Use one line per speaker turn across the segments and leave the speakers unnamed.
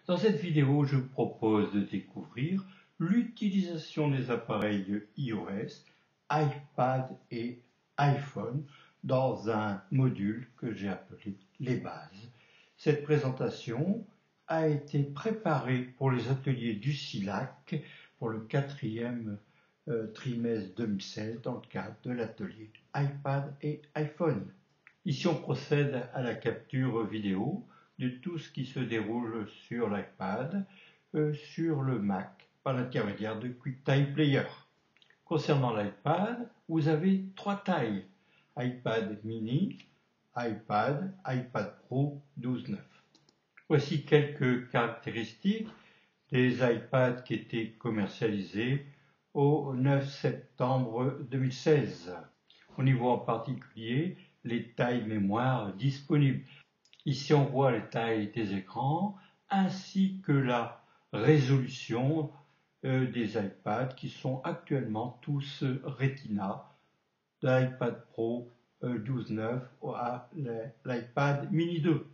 Dans cette vidéo, je vous propose de découvrir l'utilisation des appareils iOS, iPad et iPhone dans un module que j'ai appelé les bases. Cette présentation a été préparée pour les ateliers du SILAC pour le 4e trimestre 2016 dans le cadre de l'atelier iPad et iPhone. Ici, on procède à la capture vidéo de tout ce qui se déroule sur l'iPad, sur le Mac, par l'intermédiaire de QuickTime Player. Concernant l'iPad, vous avez 3 tailles: iPad mini, iPad, iPad Pro 12/9. Voici quelques caractéristiques des iPads qui étaient commercialisés au 9 septembre 2016. On y voit en particulier les tailles mémoire disponibles. Ici, on voit les tailles des écrans ainsi que la résolution des iPads qui sont actuellement tous Retina, de l'iPad Pro 12/9 à l'iPad mini 2.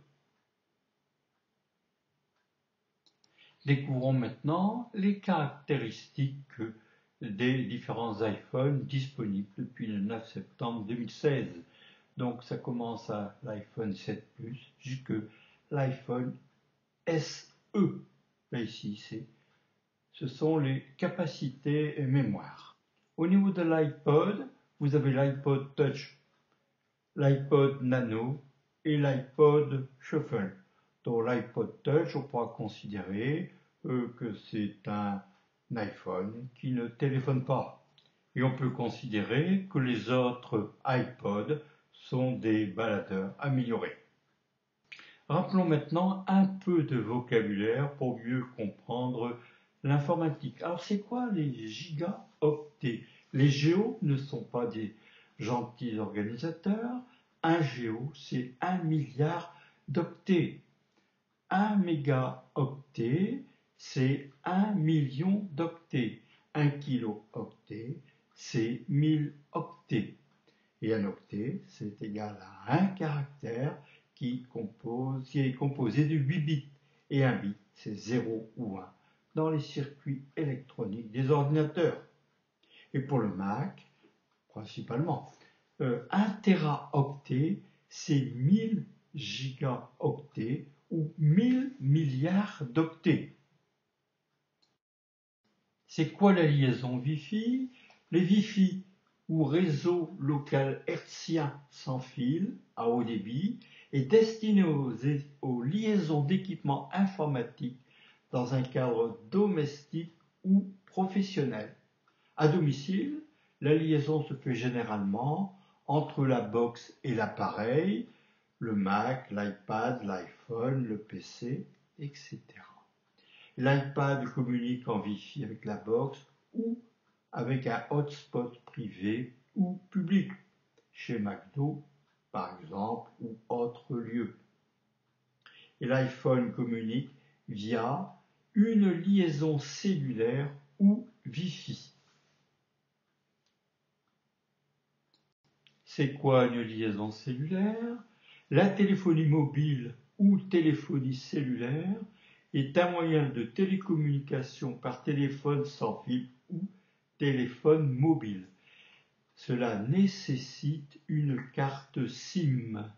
Découvrons maintenant les caractéristiques des différents iPhones disponibles depuis le 9 septembre 2016. Donc ça commence à l'iPhone 7 Plus jusqu'à l'iPhone SE. Là ici, ce sont les capacités mémoire. Au niveau de l'iPod, vous avez l'iPod Touch, l'iPod Nano et l'iPod Shuffle. Dans l'iPod Touch, on pourra considérer que c'est un iPhone qui ne téléphone pas. Et on peut considérer que les autres iPods sont des baladeurs améliorés. Rappelons maintenant un peu de vocabulaire pour mieux comprendre l'informatique. Alors c'est quoi les gigaoctets? Les géos ne sont pas des gentils organisateurs. Un géo, c'est 1 milliard d'octets. 1 mégaoctet, c'est 1 million d'octets. 1 kilooctet, c'est 1000 octets. Et un octet, c'est égal à un caractère qui est composé de 8 bits. Et un bit, c'est 0 ou 1 dans les circuits électroniques des ordinateurs. Et pour le Mac, principalement, 1 téraoctet, c'est 1000 gigaoctets ou 1000 milliards d'octets. C'est quoi la liaison Wi-Fi? Les Wi-Fi ou réseau local hertzien sans fil à haut débit est destiné aux liaisons d'équipements informatiques dans un cadre domestique ou professionnel. À domicile, la liaison se fait généralement entre la box et l'appareil, le Mac, l'iPad, l'iPhone, le PC, etc. L'iPad communique en Wi-Fi avec la box ou avec un hotspot privé ou public, chez McDo par exemple ou autre lieu. Et l'iPhone communique via une liaison cellulaire ou Wi-Fi. C'est quoi une liaison cellulaire? La téléphonie mobile ou téléphonie cellulaire est un moyen de télécommunication par téléphone sans fil ou téléphone mobile. Cela nécessite une carte SIM.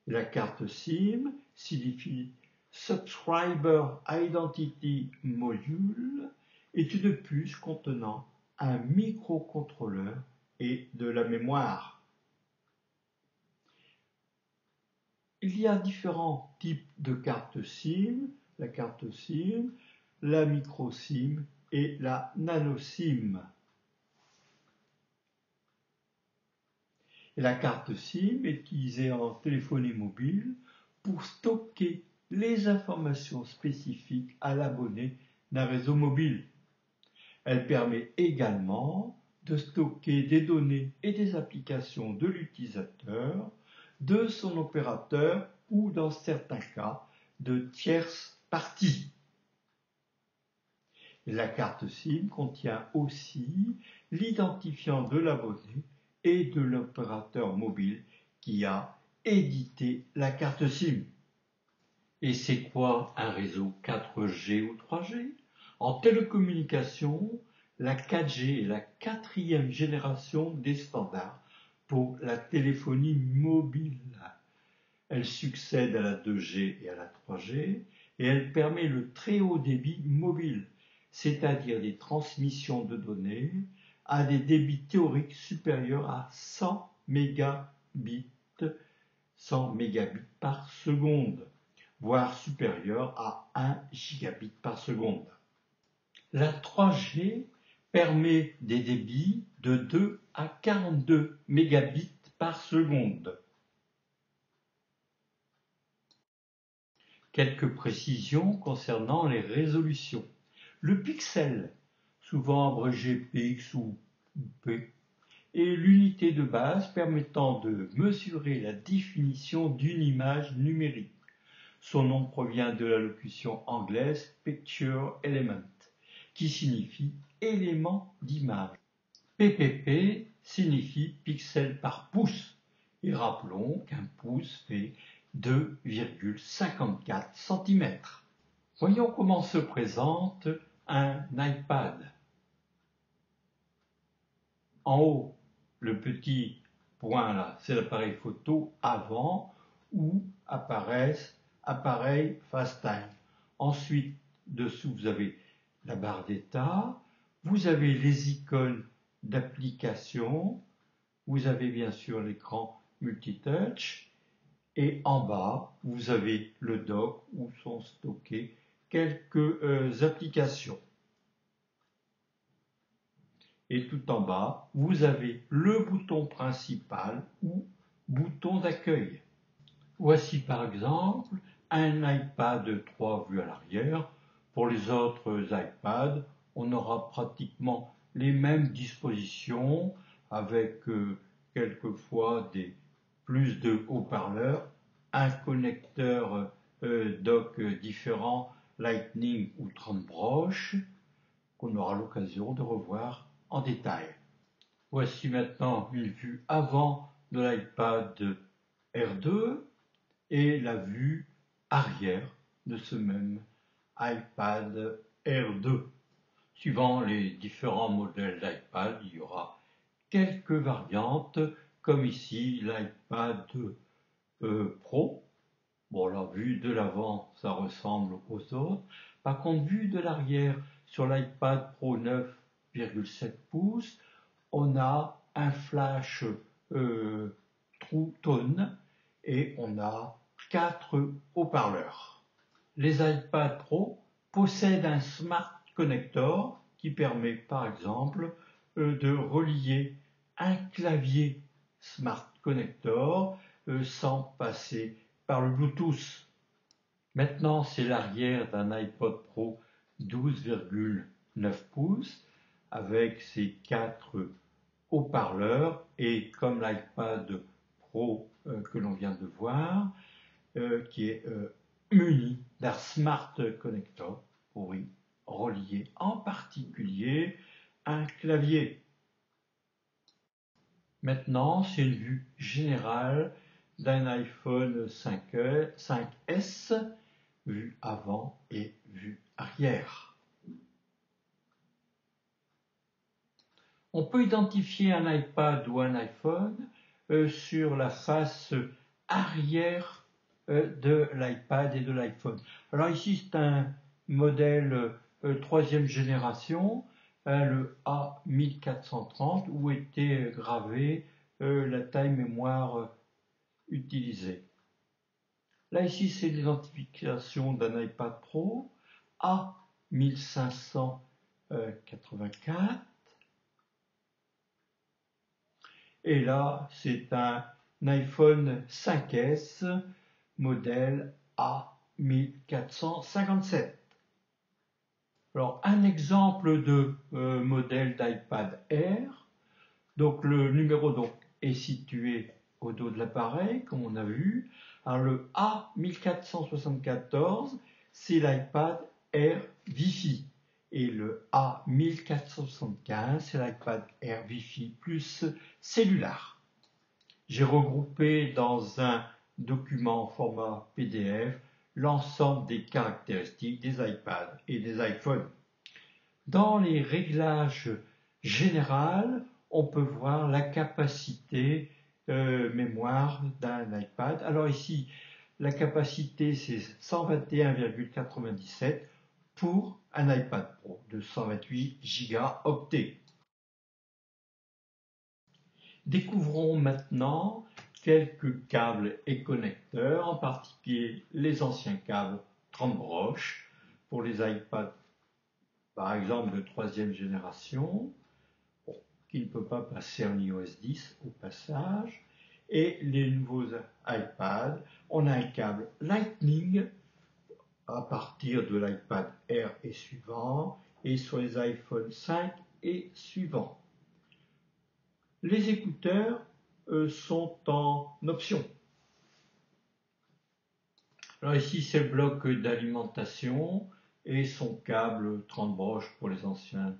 La carte SIM signifie Subscriber Identity Module, est une puce contenant un microcontrôleur et de la mémoire. Il y a différents types de cartes SIM, la carte SIM, la micro SIM et la nano SIM. Et la carte SIM est utilisée en téléphonie mobile pour stocker les informations spécifiques à l'abonné d'un réseau mobile. Elle permet également de stocker des données et des applications de l'utilisateur, de son opérateur ou, dans certains cas, de tierces parties. La carte SIM contient aussi l'identifiant de l'abonné et de l'opérateur mobile qui a édité la carte SIM. Et c'est quoi un réseau 4G ou 3G? En télécommunication, la 4G est la quatrième génération des standards pour la téléphonie mobile. Elle succède à la 2G et à la 3G et elle permet le très haut débit mobile, c'est-à-dire des transmissions de données à des débits théoriques supérieurs à 100 mégabits par seconde, voire supérieurs à 1 gigabit par seconde. La 3G permet des débits de 2 à 42 mégabits par seconde. Quelques précisions concernant les résolutions. Le pixel, souvent abrégé pix ou p, est l'unité de base permettant de mesurer la définition d'une image numérique. Son nom provient de la locution anglaise Picture Element, qui signifie élément d'image. PPP signifie pixel par pouce, et rappelons qu'un pouce fait 2,54 cm. Voyons comment se présente un iPad. En haut, le petit point là, c'est l'appareil photo avant où apparaissent appareil FaceTime. Ensuite, dessous, vous avez la barre d'état, vous avez les icônes d'application, vous avez bien sûr l'écran multitouch, et en bas, vous avez le dock où sont stockées quelques applications. Et tout en bas, vous avez le bouton principal ou bouton d'accueil. Voici par exemple un iPad 3 vu à l'arrière. Pour les autres iPads, on aura pratiquement les mêmes dispositions avec quelquefois plus de haut-parleurs, un connecteur dock différent, Lightning ou 30 broches, qu'on aura l'occasion de revoir en détail. Voici maintenant une vue avant de l'iPad R2 et la vue arrière de ce même iPad R2. Suivant les différents modèles d'iPad, il y aura quelques variantes, comme ici l'iPad Pro. Bon, la vue de l'avant, ça ressemble aux autres. Par contre, vue de l'arrière sur l'iPad Pro 9,7 pouces, on a un flash True Tone et on a 4 haut-parleurs. Les iPad Pro possèdent un Smart Connector qui permet par exemple de relier un clavier Smart Connector sans passer par le Bluetooth. Maintenant, c'est l'arrière d'un iPod Pro 12,9 pouces avec ses 4 haut-parleurs et comme l'iPad Pro que l'on vient de voir, qui est muni d'un Smart Connector pour y relier en particulier un clavier. Maintenant, c'est une vue générale d'un iPhone 5S, vue avant et vue arrière. On peut identifier un iPad ou un iPhone sur la face arrière de l'iPad et de l'iPhone. Alors ici, c'est un modèle troisième génération, le A1430, où était gravée la taille mémoire utilisée. Là, ici, c'est l'identification d'un iPad Pro A1584. Et là, c'est un iPhone 5S modèle A1457. Alors, un exemple de modèle d'iPad Air. Donc, le numéro est situé au dos de l'appareil, comme on a vu. Alors, le A1474, c'est l'iPad Air Wi-Fi. Et le A1475, c'est l'iPad Air Wi-Fi plus cellulaire. J'ai regroupé dans un document format PDF l'ensemble des caractéristiques des iPads et des iPhones. Dans les réglages généraux, on peut voir la capacité mémoire d'un iPad. Alors ici, la capacité c'est 121,97 pour un iPad Pro de 128 gigaoctets. Découvrons maintenant quelques câbles et connecteurs, en particulier les anciens câbles 30 broches pour les iPads, par exemple de 3e génération, qui ne peut pas passer en iOS 10 au passage, et les nouveaux iPads, on a un câble Lightning à partir de l'iPad Air et suivant, et sur les iPhone 5 et suivants. Les écouteurs sont en option. Alors ici c'est le bloc d'alimentation et son câble 30 broches pour les anciens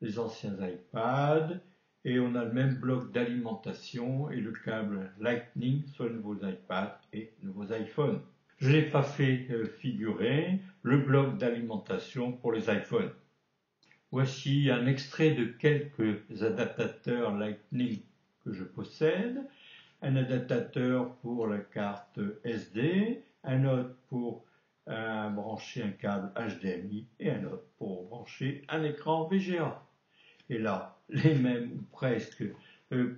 iPads, et on a le même bloc d'alimentation et le câble Lightning sur les nouveaux iPads et nouveaux iPhones. Je n'ai pas fait figurer le bloc d'alimentation pour les iPhones. Voici un extrait de quelques adaptateurs Lightning que je possède. Un adaptateur pour la carte SD, un autre pour brancher un câble HDMI et un autre pour brancher un écran VGA. Et là, les mêmes ou presque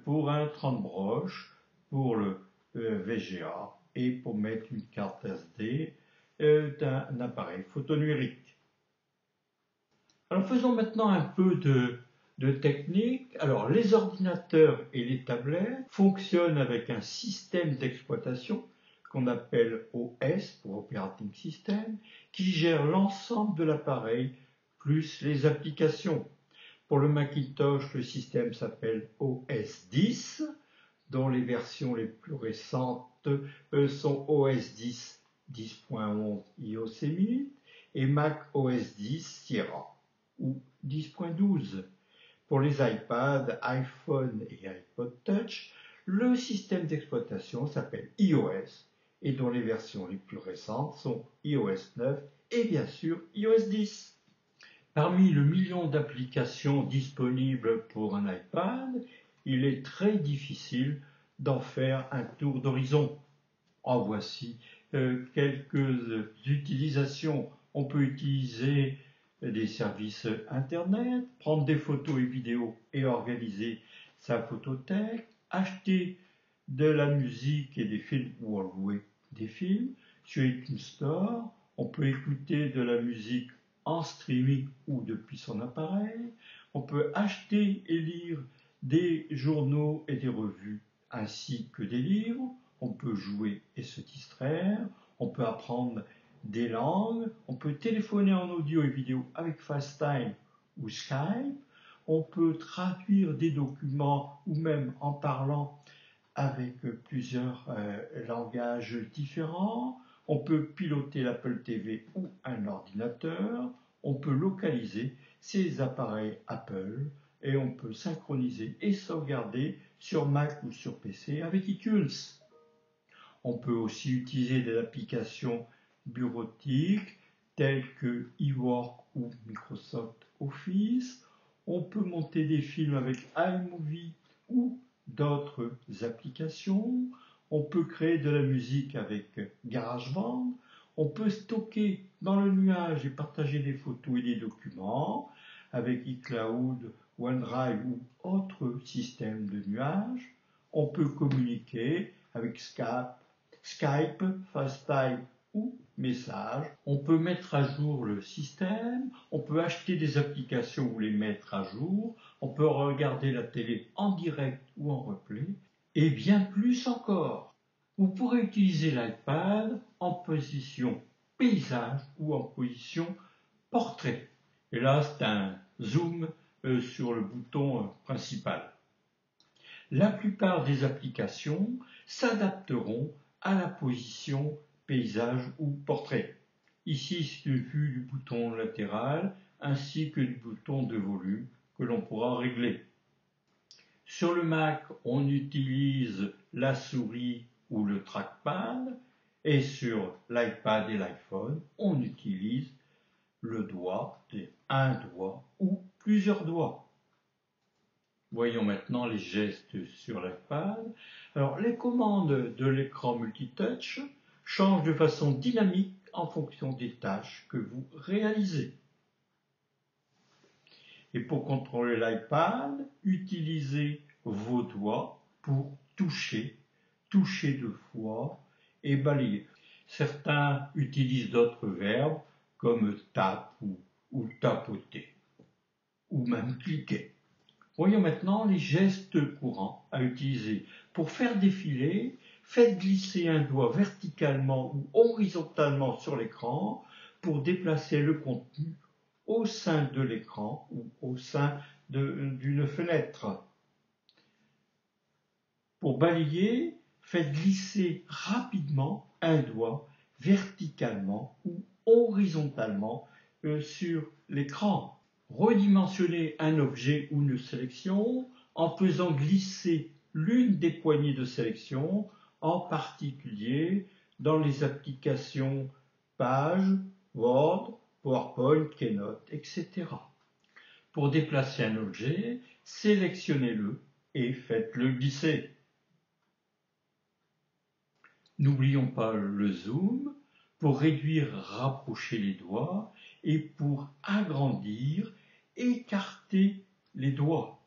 pour un 30 broches, pour le VGA et pour mettre une carte SD d'un appareil photo numérique. Alors faisons maintenant un peu de technique. Alors les ordinateurs et les tablettes fonctionnent avec un système d'exploitation qu'on appelle OS pour Operating System, qui gère l'ensemble de l'appareil plus les applications. Pour le Macintosh, le système s'appelle OS 10, dont les versions les plus récentes sont OS 10 10.11 iOS 8 et Mac OS 10 Sierra ou 10.12. Pour les iPads, iPhone et iPod Touch, le système d'exploitation s'appelle iOS et dont les versions les plus récentes sont iOS 9 et bien sûr iOS 10. Parmi le million d'applications disponibles pour un iPad, il est très difficile d'en faire un tour d'horizon. En voici quelques utilisations. On peut utiliser des services internet, prendre des photos et vidéos et organiser sa photothèque, acheter de la musique et des films ou en louer des films. Sur iTunes Store, on peut écouter de la musique en streaming ou depuis son appareil. On peut acheter et lire des journaux et des revues ainsi que des livres. On peut jouer et se distraire. On peut apprendre des langues. On peut téléphoner en audio et vidéo avec FaceTime ou Skype. On peut traduire des documents ou même en parlant avec plusieurs langages différents. On peut piloter l'Apple TV ou un ordinateur. On peut localiser ces appareils Apple et on peut synchroniser et sauvegarder sur Mac ou sur PC avec iTunes. On peut aussi utiliser des applications bureautiques telles que eWork ou Microsoft Office. On peut monter des films avec iMovie ou d'autres applications. On peut créer de la musique avec GarageBand. On peut stocker dans le nuage et partager des photos et des documents avec iCloud, OneDrive ou autre système de nuage. On peut communiquer avec Skype, FaceTime ou Message. On peut mettre à jour le système, on peut acheter des applications ou les mettre à jour, on peut regarder la télé en direct ou en replay, et bien plus encore. Vous pourrez utiliser l'iPad en position paysage ou en position portrait. Et là, c'est un zoom sur le bouton principal. La plupart des applications s'adapteront à la position paysage ou portrait. Ici, c'est une vue du bouton latéral ainsi que du bouton de volume que l'on pourra régler. Sur le Mac, on utilise la souris ou le trackpad Et sur l'iPad et l'iPhone, on utilise le doigt, un doigt ou plusieurs doigts. Voyons maintenant les gestes sur l'iPad. Alors, les commandes de l'écran multitouch changent de façon dynamique en fonction des tâches que vous réalisez. Et pour contrôler l'iPad, utilisez vos doigts pour toucher 2 fois et balayer. Certains utilisent d'autres verbes comme tape ou tapoter, ou même cliquer. Voyons maintenant les gestes courants à utiliser. Pour faire défiler, faites glisser un doigt verticalement ou horizontalement sur l'écran pour déplacer le contenu au sein de l'écran ou au sein d'une fenêtre. Pour balayer, faites glisser rapidement un doigt verticalement ou horizontalement sur l'écran. Redimensionnez un objet ou une sélection en faisant glisser l'une des poignées de sélection, en particulier dans les applications Pages, Word, PowerPoint, Keynote, etc. Pour déplacer un objet, sélectionnez-le et faites-le glisser. N'oublions pas le zoom pour réduire, rapprocher les doigts et pour agrandir, écarter les doigts.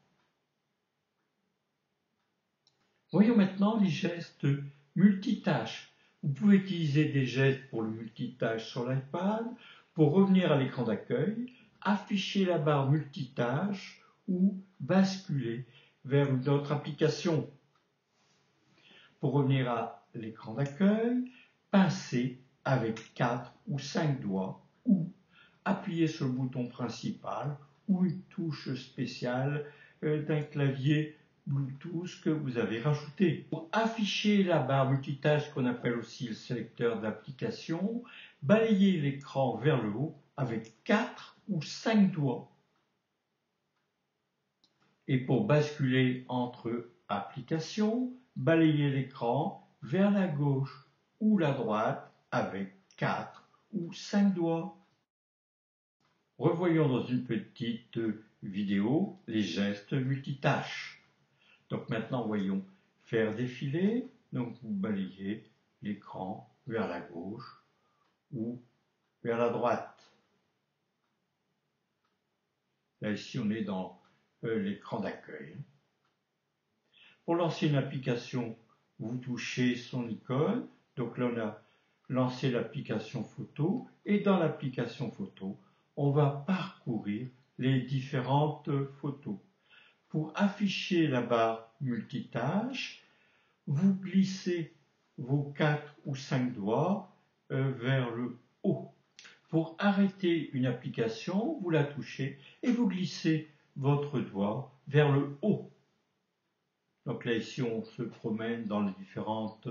Voyons maintenant les gestes multitâches. Vous pouvez utiliser des gestes pour le multitâche sur l'iPad, pour revenir à l'écran d'accueil, afficher la barre multitâche ou basculer vers une autre application. Pour revenir à l'écran d'accueil, pincez avec 4 ou 5 doigts ou appuyez sur le bouton principal ou une touche spéciale d'un clavier Bluetooth que vous avez rajouté. Pour afficher la barre multitâche qu'on appelle aussi le sélecteur d'application, balayez l'écran vers le haut avec 4 ou 5 doigts. Et pour basculer entre applications, balayez l'écran vers la gauche ou la droite avec 4 ou 5 doigts. Revoyons dans une petite vidéo les gestes multitâches. Donc maintenant, voyons faire défiler. Donc vous balayez l'écran vers la gauche ou vers la droite. Là, ici, on est dans l'écran d'accueil. Pour lancer une application, vous touchez son icône. Donc là, on a lancé l'application photo. Et dans l'application photo, on va parcourir les différentes photos. Pour afficher la barre multitâche, vous glissez vos 4 ou 5 doigts vers le haut. Pour arrêter une application, vous la touchez et vous glissez votre doigt vers le haut. Donc là, ici, on se promène dans les différentes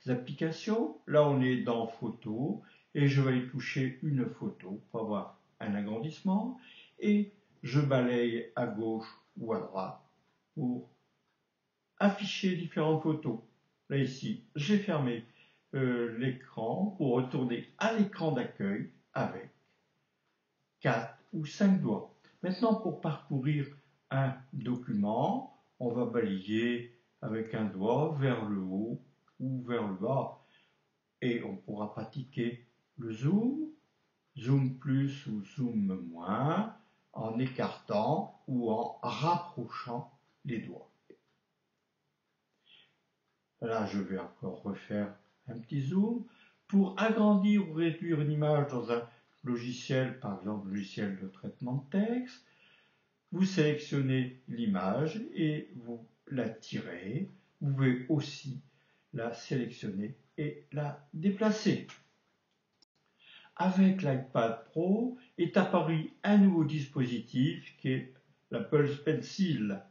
applications. Là, on est dans Photo et je vais toucher une photo pour avoir un agrandissement et je balaye à gauche ou à droite pour afficher différentes photos. Là, ici, j'ai fermé l'écran pour retourner à l'écran d'accueil avec 4 ou 5 doigts. Maintenant, pour parcourir un document, on va balayer avec un doigt vers le haut ou vers le bas. Et on pourra pratiquer le zoom, zoom plus ou zoom moins, en écartant ou en rapprochant les doigts. Là, je vais encore refaire un petit zoom. Pour agrandir ou réduire une image dans un logiciel, par exemple logiciel de traitement de texte, vous sélectionnez l'image et vous la tirez. Vous pouvez aussi la sélectionner et la déplacer. Avec l'iPad Pro est apparu un nouveau dispositif qui est l'Apple Pencil.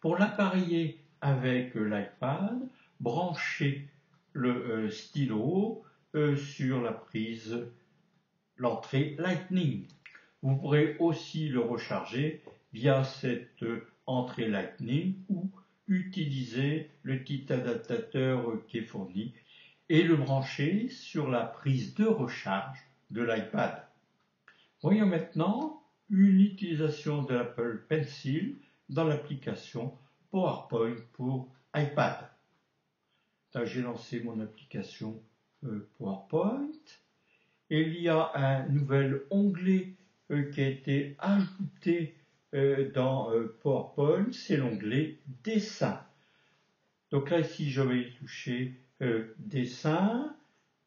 Pour l'appareiller avec l'iPad, branchez le stylo sur la prise, l'entrée Lightning. Vous pourrez aussi le recharger via cette entrée Lightning ou utiliser le petit adaptateur qui est fourni et le brancher sur la prise de recharge de l'iPad. Voyons maintenant une utilisation de l'Apple Pencil dans l'application PowerPoint pour iPad. Là, j'ai lancé mon application PowerPoint et il y a un nouvel onglet qui a été ajouté dans PowerPoint, c'est l'onglet Dessin. Donc là, ici, je vais toucher Dessin,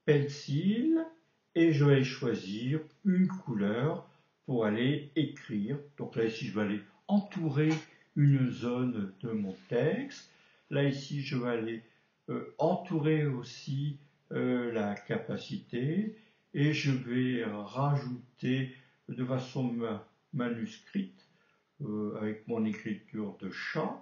Pencil, et je vais choisir une couleur pour aller écrire. Donc là, ici, je vais aller entourer une zone de mon texte. Là, ici, je vais aller entourer aussi la capacité et je vais rajouter de façon manuscrite avec mon écriture de chat.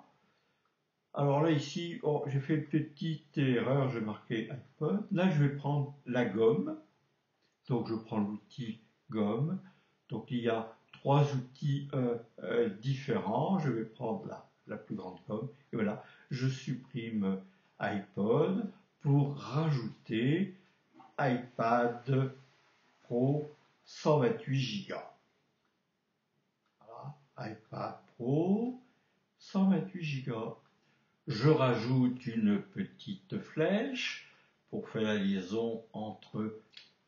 Alors là ici, j'ai fait une petite erreur, j'ai marqué iPod. Là je vais prendre la gomme, donc je prends l'outil gomme. Donc il y a 3 outils différents, je vais prendre la plus grande gomme, et voilà, je supprime iPod pour rajouter iPad Pro 128 Go. Voilà, iPad Pro 128 Go. Je rajoute une petite flèche pour faire la liaison entre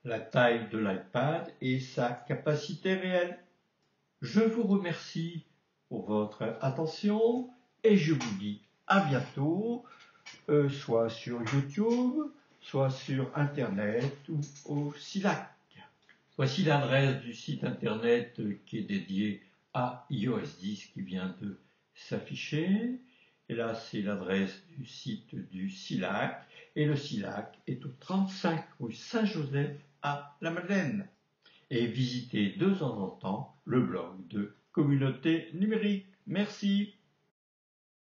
la taille de l'iPad et sa capacité réelle. Je vous remercie pour votre attention et je vous dis à bientôt, soit sur YouTube, soit sur Internet ou au SILAC. Voici l'adresse du site Internet qui est dédié à iOS 10 qui vient de s'afficher. Et là, c'est l'adresse du site du SILAC. Et le SILAC est au 35 rue Saint-Joseph à La Madeleine. Et visitez de temps en temps le blog de Communauté Numérique. Merci.